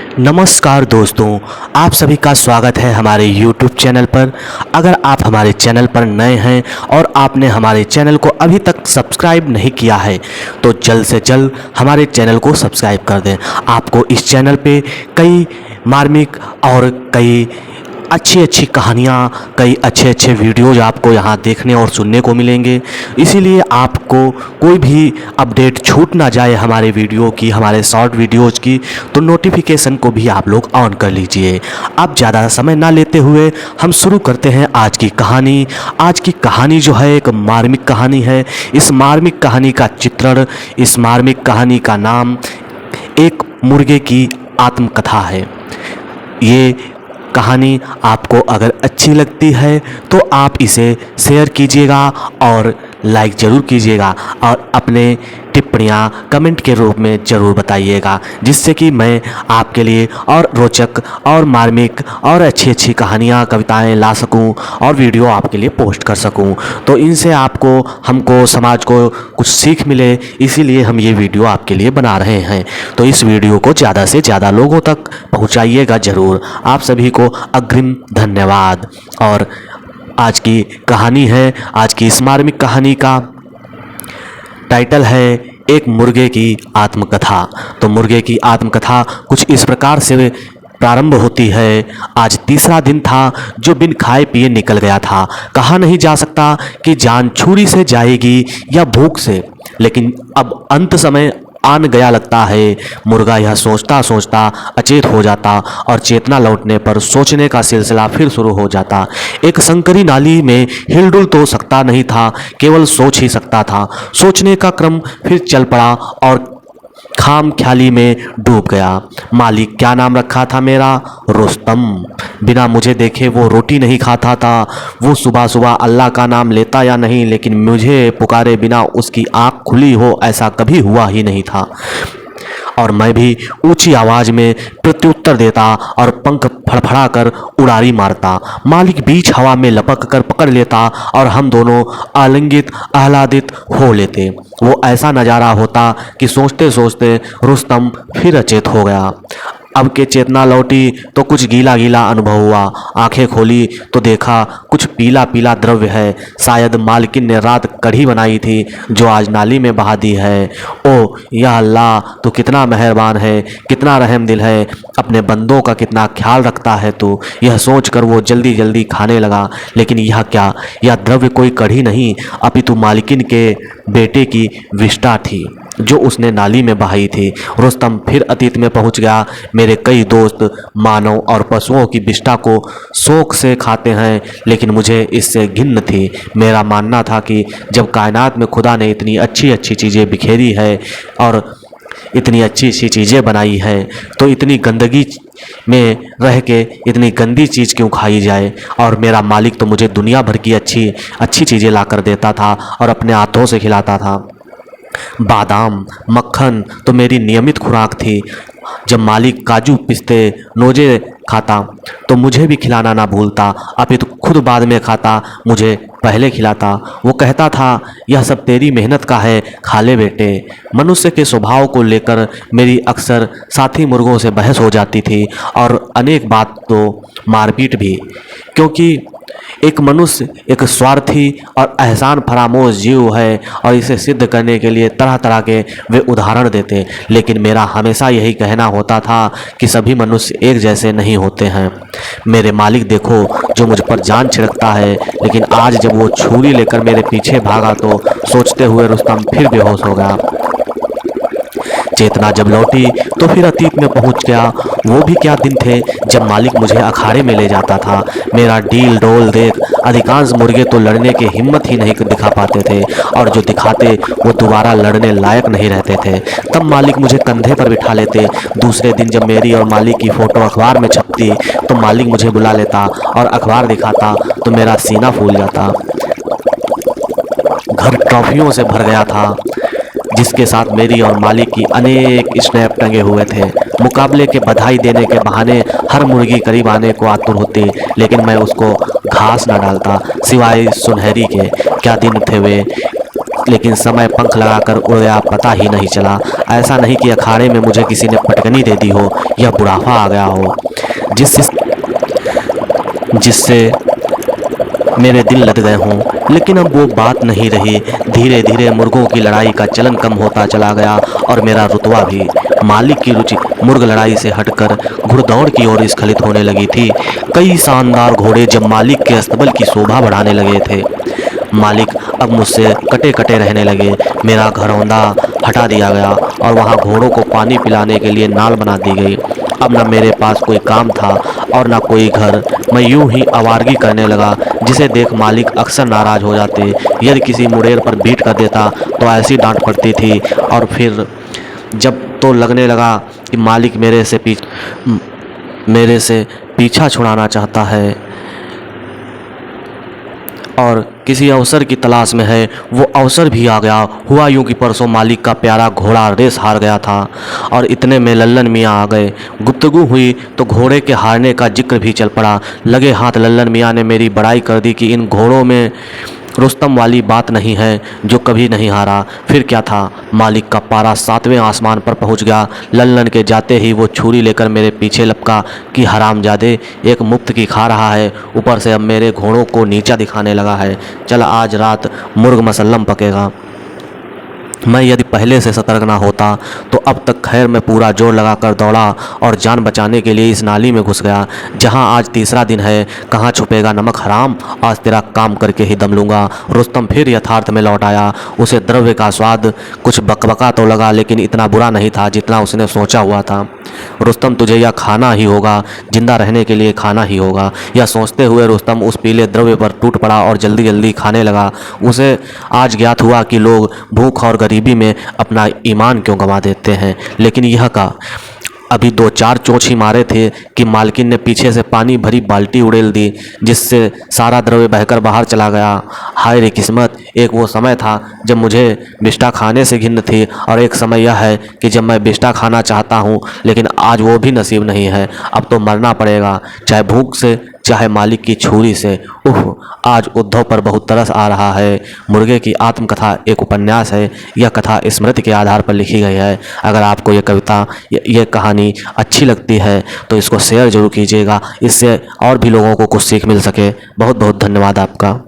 नमस्कार दोस्तों, आप सभी का स्वागत है हमारे YouTube चैनल पर। अगर आप हमारे चैनल पर नए हैं और आपने हमारे चैनल को अभी तक सब्सक्राइब नहीं किया है तो जल्द से जल्द हमारे चैनल को सब्सक्राइब कर दें। आपको इस चैनल पे कई मार्मिक और कई अच्छी कहानियाँ, कई अच्छे वीडियोज़ आपको यहाँ देखने और सुनने को मिलेंगे। इसीलिए आपको कोई भी अपडेट छूट ना जाए हमारे वीडियो की, हमारे शॉर्ट वीडियोज़ की, तो नोटिफिकेशन को भी आप लोग ऑन कर लीजिए। अब ज़्यादा समय ना लेते हुए हम शुरू करते हैं आज की कहानी। आज की कहानी जो है एक मार्मिक कहानी है। इस मार्मिक कहानी का चित्रण, इस मार्मिक कहानी का नाम एक मुर्गे की आत्मकथा है। ये कहानी आपको अगर अच्छी लगती है तो आप इसे शेयर कीजिएगा और लाइक ज़रूर कीजिएगा और अपने टिप्पणियाँ कमेंट के रूप में ज़रूर बताइएगा, जिससे कि मैं आपके लिए और रोचक और मार्मिक और अच्छी कहानियाँ, कविताएं ला सकूं और वीडियो आपके लिए पोस्ट कर सकूं। तो इनसे आपको, हमको, समाज को कुछ सीख मिले, इसीलिए हम ये वीडियो आपके लिए बना रहे हैं। तो इस वीडियो को ज़्यादा से ज़्यादा लोगों तक पहुँचाइएगा ज़रूर। आप सभी को अग्रिम धन्यवाद। और आज की कहानी है, आज की इस मार्मिक कहानी का टाइटल है एक मुर्गे की आत्मकथा। तो मुर्गे की आत्मकथा कुछ इस प्रकार से प्रारंभ होती है। आज तीसरा दिन था जो बिन खाए पिए निकल गया था। कहा नहीं जा सकता कि जान छुरी से जाएगी या भूख से, लेकिन अब अंत समय आन गया लगता है। मुर्गा यह सोचता सोचता अचेत हो जाता और चेतना लौटने पर सोचने का सिलसिला फिर शुरू हो जाता। एक संकरी नाली में हिलडुल तो सकता नहीं था, केवल सोच ही सकता था। सोचने का क्रम फिर चल पड़ा और खाम ख्याली में डूब गया। मालिक क्या नाम रखा था मेरा? रुस्तम। बिना मुझे देखे वो रोटी नहीं खाता था। वो सुबह सुबह अल्लाह का नाम लेता या नहीं, लेकिन मुझे पुकारे बिना उसकी आँख खुली हो ऐसा कभी हुआ ही नहीं था। और मैं भी ऊंची आवाज में प्रत्युत्तर देता और पंख फड़फड़ा कर उड़ारी मारता। मालिक बीच हवा में लपक कर पकड़ लेता और हम दोनों आलिंगित आह्लादित हो लेते। वो ऐसा नज़ारा होता कि सोचते सोचते रुस्तम फिर अचेत हो गया। अब के चेतना लौटी तो कुछ गीला गीला अनुभव हुआ। आंखें खोली तो देखा कुछ पीला पीला द्रव्य है। शायद मालकिन ने रात कढ़ी बनाई थी जो आज नाली में बहा दी है। ओ या अल्लाह, तो कितना मेहरबान है, कितना रहम दिल है, अपने बंदों का कितना ख्याल रखता है तू। यह सोचकर वो जल्दी जल्दी खाने लगा। लेकिन यह क्या, यह द्रव्य कोई कढ़ी नहीं अपितु मालकिन के बेटे की विष्ठा थी जो उसने नाली में बहाई थी। रुस्तम फिर अतीत में पहुंच गया। मेरे कई दोस्त मानव और पशुओं की विष्ठा को शौक से खाते हैं, लेकिन मुझे इससे घिन्न थी। मेरा मानना था कि जब कायनात में खुदा ने इतनी अच्छी चीज़ें बिखेरी है और इतनी अच्छी चीज़ें बनाई हैं, तो इतनी गंदगी में रह के इतनी गंदी चीज़ क्यों खाई जाए। और मेरा मालिक तो मुझे दुनिया भर की अच्छी चीज़ें ला कर देता था और अपने हाथों से खिलाता था। बादाम, मक्खन तो मेरी नियमित खुराक थी। जब मालिक काजू, पिस्ते, नोजे खाता तो मुझे भी खिलाना ना भूलता, अपितु खुद बाद में खाता, मुझे पहले खिलाता। वो कहता था यह सब तेरी मेहनत का है, खा ले बेटे। मनुष्य के स्वभाव को लेकर मेरी अक्सर साथी मुर्गों से बहस हो जाती थी और अनेक बात तो मारपीट भी, क्योंकि एक मनुष्य एक स्वार्थी और एहसान फरामोश जीव है और इसे सिद्ध करने के लिए तरह तरह के वे उदाहरण देते। लेकिन मेरा हमेशा यही कहना होता था कि सभी मनुष्य एक जैसे नहीं होते हैं। मेरे मालिक देखो जो मुझ पर जान छिड़कता है, लेकिन आज जब वो छुरी लेकर मेरे पीछे भागा तो सोचते हुए रुस्तम फिर बेहोश हो गया। चेतना जब लौटी तो फिर अतीत में पहुंच गया। वो भी क्या दिन थे जब मालिक मुझे अखाड़े में ले जाता था। मेरा डील डोल देख अधिकांश मुर्गे तो लड़ने की हिम्मत ही नहीं दिखा पाते थे और जो दिखाते वो दोबारा लड़ने लायक नहीं रहते थे। तब मालिक मुझे कंधे पर बिठा लेते। दूसरे दिन जब मेरी और मालिक की फ़ोटो अखबार में छपती तो मालिक मुझे बुला लेता और अखबार दिखाता तो मेरा सीना फूल जाता। घर ट्रॉफियों से भर गया था, जिसके साथ मेरी और मालिक की अनेक स्नैप टंगे हुए थे। मुकाबले के बधाई देने के बहाने हर मुर्गी करीब आने को आतुर होती, लेकिन मैं उसको घास न डालता सिवाय सुनहरी के। क्या दिन थे वे, लेकिन समय पंख लगाकर उड़ गया, पता ही नहीं चला। ऐसा नहीं कि अखाड़े में मुझे किसी ने पटकनी दे दी हो या बुढ़ापा आ गया हो जिससे मेरे दिल लग गए हों, लेकिन अब वो बात नहीं रही। धीरे धीरे मुर्गों की लड़ाई का चलन कम होता चला गया और मेरा रुतबा भी। मालिक की रुचि मुर्ग लड़ाई से हटकर घुड़दौड़ की ओर स्खलित होने लगी थी। कई शानदार घोड़े जब मालिक के अस्तबल की शोभा बढ़ाने लगे थे। मालिक अब मुझसे कटे कटे रहने लगे। मेरा घरौंदा हटा दिया गया और वहाँ घोड़ों को पानी पिलाने के लिए नाल बना दी गई। अब न मेरे पास कोई काम था और न कोई घर। मैं यूं ही आवारगी करने लगा, जिसे देख मालिक अक्सर नाराज़ हो जाते। यदि किसी मुड़ेर पर बीट कर देता तो ऐसी डांट पड़ती थी। और फिर जब तो लगने लगा कि मालिक मेरे से पीछा छुड़ाना चाहता है और किसी अवसर की तलाश में है। वो अवसर भी आ गया। हुआ यूं कि परसों मालिक का प्यारा घोड़ा रेस हार गया था और इतने में लल्लन मियाँ आ गए। गुफ्तगू हुई तो घोड़े के हारने का जिक्र भी चल पड़ा। लगे हाथ लल्लन मियाँ ने मेरी बड़ाई कर दी कि इन घोड़ों में रुस्तम वाली बात नहीं है जो कभी नहीं हारा। फिर क्या था, मालिक का पारा 7वें आसमान पर पहुंच गया। लल्लन के जाते ही वो छुरी लेकर मेरे पीछे लपका कि हरामजादे, एक मुफ्त की खा रहा है, ऊपर से अब मेरे घोड़ों को नीचा दिखाने लगा है। चल आज रात मुर्ग मसल्लम पकेगा। मैं यदि पहले से सतर्क ना होता तो अब तक खैर मैं पूरा जोर लगाकर दौड़ा और जान बचाने के लिए इस नाली में घुस गया, जहां आज तीसरा दिन है। कहाँ छुपेगा नमक हराम, आज तेरा काम करके ही दम लूँगा। रुस्तम फिर यथार्थ में लौट आया। उसे द्रव्य का स्वाद कुछ बकबका तो लगा, लेकिन इतना बुरा नहीं था जितना उसने सोचा हुआ था। रुस्तम, तुझे यह खाना ही होगा, जिंदा रहने के लिए खाना ही होगा। यह सोचते हुए रुस्तम उस पीले द्रव्य पर टूट पड़ा और जल्दी जल्दी खाने लगा। उसे आज ज्ञात हुआ कि लोग भूख और गरीबी में अपना ईमान क्यों गंवा देते हैं। लेकिन यह का अभी 2-4 चोंच ही मारे थे कि मालकिन ने पीछे से पानी भरी बाल्टी उड़ेल दी, जिससे सारा द्रव्य बहकर बाहर चला गया। हाय रे किस्मत, एक वो समय था जब मुझे बिष्टा खाने से घिन्न थी और एक समय यह है कि जब मैं बिष्टा खाना चाहता हूँ, लेकिन आज वो भी नसीब नहीं है। अब तो मरना पड़ेगा, चाहे भूख से चाहे मालिक की छुरी से। उफ, आज उद्धव पर बहुत तरस आ रहा है। मुर्गे की आत्मकथा एक उपन्यास है। यह कथा स्मृति के आधार पर लिखी गई है। अगर आपको ये कविता ये कहानी अच्छी लगती है तो इसको शेयर जरूर कीजिएगा, इससे और भी लोगों को कुछ सीख मिल सके। बहुत बहुत धन्यवाद आपका।